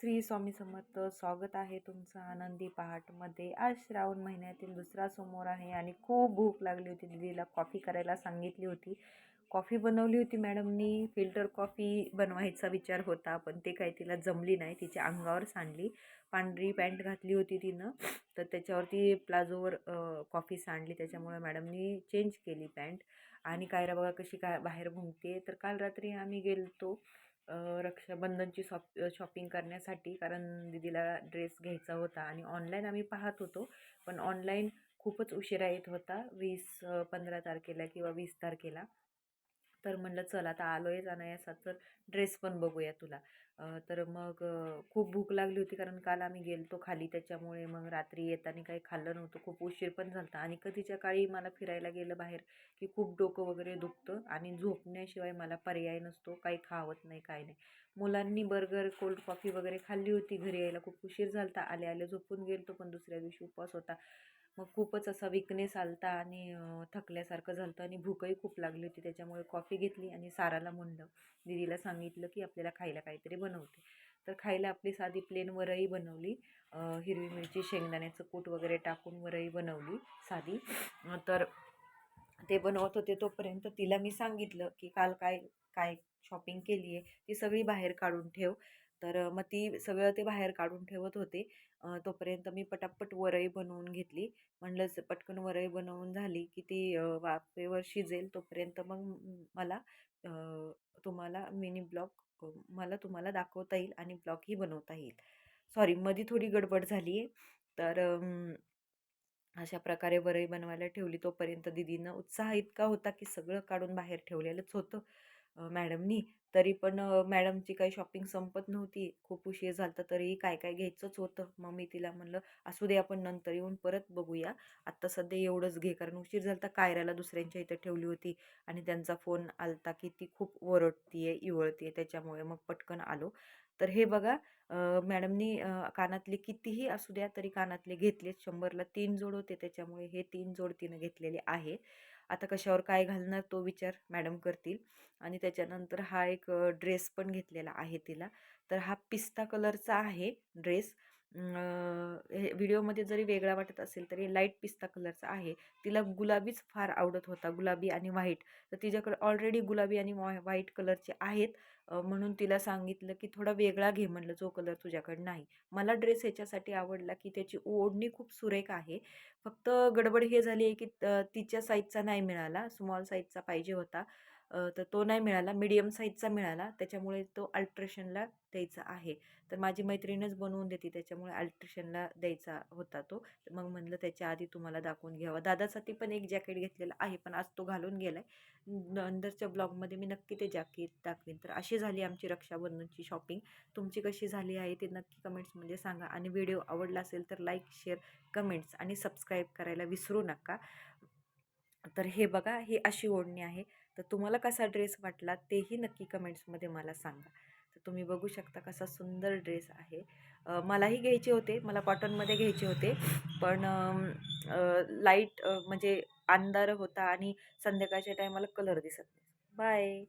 श्री स्वामी समर्थ. स्वागत आहे तुमचं आनंदी पहाटमध्ये. आज श्रावण महिन्यातील दुसरा सोमवार आहे आणि खूप भूक लागली होती. दीदीला कॉफी करायला सांगितली होती. कॉफी बनवली होती मॅडमनी. फिल्टर कॉफी बनवायचा विचार होता, पण ते काही तिला जमली नाही. तिच्या अंगावर सांडली. पांढरी पॅन्ट घातली होती तिनं, तर त्याच्यावरती प्लाझोवर कॉफी सांडली. त्याच्यामुळे मॅडमनी चेंज केली पॅन्ट. आणि कायरा बघा कशी काय बाहेर घुमते. तर काल रात्री आम्ही गेलतो रक्षाबंधनची शॉपिंग करण्यासाठी, कारण दीदीला ड्रेस घ्यायचा होता. आणि ऑनलाईन आम्ही पाहत होतो, पण ऑनलाईन खूपच उशिरा येत होता, 15 तारखेला किंवा 20 तारखेला. तर म्हणलं चल आता आलो आहे जाण्याचा, तर ड्रेस पण बघूया तुला. तर मग खूप भूक लागली होती, कारण काल आम्ही गेलतो खाली, त्याच्यामुळे मग रात्री येताना काही खाल्लं नव्हतं. खूप उशीर पण झाला आणि कधीच्या काळी मला फिरायला गेलं बाहेर की खूप डोकं वगैरे दुखतं आणि झोपण्याशिवाय मला पर्याय नसतो. काही खावत नाही, काय नाही. मुलांनी बर्गर, कोल्ड कॉफी वगैरे खाल्ली होती. घरी यायला खूप उशीर झाला. आले आले झोपून गेलतो, पण दुसऱ्या दिवशी उपवास होता. मग खूपच असा विकनेस आलता आणि थकल्यासारखं झालं आणि भूकही खूप लागली होती. त्याच्यामुळे कॉफी घेतली आणि साराला म्हणलं, दीदीला सांगितलं की आपल्याला खायला काहीतरी बनवते. तर खायला आपली साधी प्लेन वरई बनवली. हिरवी मिरची, शेंगदाण्याचं कूट वगैरे टाकून वरई बनवली साधी. तर ते बनवत होते तोपर्यंत तिला मी सांगितलं की काल काय काय शॉपिंग केली आहे ती सगळी बाहेर काढून ठेव. तर मग ती सगळं ते बाहेर काढून ठेवत होते. तोपर्यंत मी पटापट वरई बनवून घेतली. म्हणलं पटकन वरई बनवून झाली की ती वाफेवर शिजेल, तोपर्यंत मग मला अ, तुम्हाला मिनी ब्लॉग मला तुम्हाला दाखवता येईल आणि ब्लॉगही बनवता येईल. सॉरी, मध्ये थोडी गडबड झाली आहे. तर अशा प्रकारे वरई बनवायला ठेवली. तोपर्यंत दीदीनं उत्साह इतका होता की सगळं काढून बाहेर ठेवलेलंच होतं मॅडमनी. तरी पण मॅडमची काही शॉपिंग संपत नव्हती. खूप उशीर झाला तरीही काय काय घ्यायचंच होतं. मग मी तिला म्हणलं असू दे, आपण नंतर येऊन परत बघूया, आत्ता सध्या एवढंच घे. कारण उशीर झाला. कायराला दुसऱ्यांच्या इथं ठेवली होती आणि त्यांचा फोन आलता की ती खूप ओरडतीये, इवळतीये. त्याच्यामुळे मग पटकन आलो. तर हे बघा, मॅडमनी कानातले कितीही असू द्या तरी कानातले घेतलेत. 100ला 3 जोड होते, त्याच्यामुळे हे 3 जोड तिनं घेतलेले आहे. आता कशावर काय घालणार तो विचार मॅडम करतील. आणि त्याच्यानंतर हा एक ड्रेस पण घेतलेला आहे तिला. तर हा पिस्ता कलरचा आहे ड्रेस. हे व्हिडिओमध्ये जरी वेगळा वाटत असेल तरी लाईट पिस्ता कलरचा आहे. तिला गुलाबीच फार आवडत होता, गुलाबी आणि व्हाईट. तर तिच्याकडे ऑलरेडी गुलाबी आणि व्हाईट कलरचे आहेत. म्हणून तिला सांगितलं की थोडा वेगळा घे, म्हणलं जो कलर तुझ्याकडे नाही. मला ड्रेस ह्याच्यासाठी आवडला की त्याची ओढणी खूप सुरेख आहे. फक्त गडबड हे झाली आहे की तिच्या साईजचा नाही मिळाला, स्मॉल साईजचा पाहिजे होता. तर तो नाही मिळाला, मीडियम साईजचा मिळाला. त्याच्यामुळे तो अल्ट्रेशनला द्यायचा आहे. तर माझी मैत्रीणच बनवून देते, त्याच्यामुळे अल्ट्रेशनला द्यायचा होता तो. तर मग म्हणलं त्याच्या आधी तुम्हाला दाखवून घ्यावं. दादासाठी पण एक जॅकेट घेतलेला आहे, पण आज तो घालून गेला आहे. नंतरच्या ब्लॉगमध्ये मी नक्की ते जॅकेट दाखवेन. तर अशी झाली आमची रक्षाबंधनची शॉपिंग. तुमची कशी झाली आहे ते नक्की कमेंट्समध्ये सांगा. आणि व्हिडिओ आवडला असेल तर लाईक, शेअर, कमेंट्स आणि सबस्क्राईब करायला विसरू नका. तर हे बघा, ही अशी ओढणी आहे. तर तुम्हाला कसा ड्रेस वाटला तेही नक्की कमेंट्समध्ये मला सांगा. तर तुम्ही बघू शकता कसा सुंदर ड्रेस आहे. मलाही घ्यायचे होते, मला कॉटनमध्ये घ्यायचे होते, पण लाईट म्हणजे अंधार होता आणि संध्याकाळच्या टायमाला कलर दिसत नाही. बाय.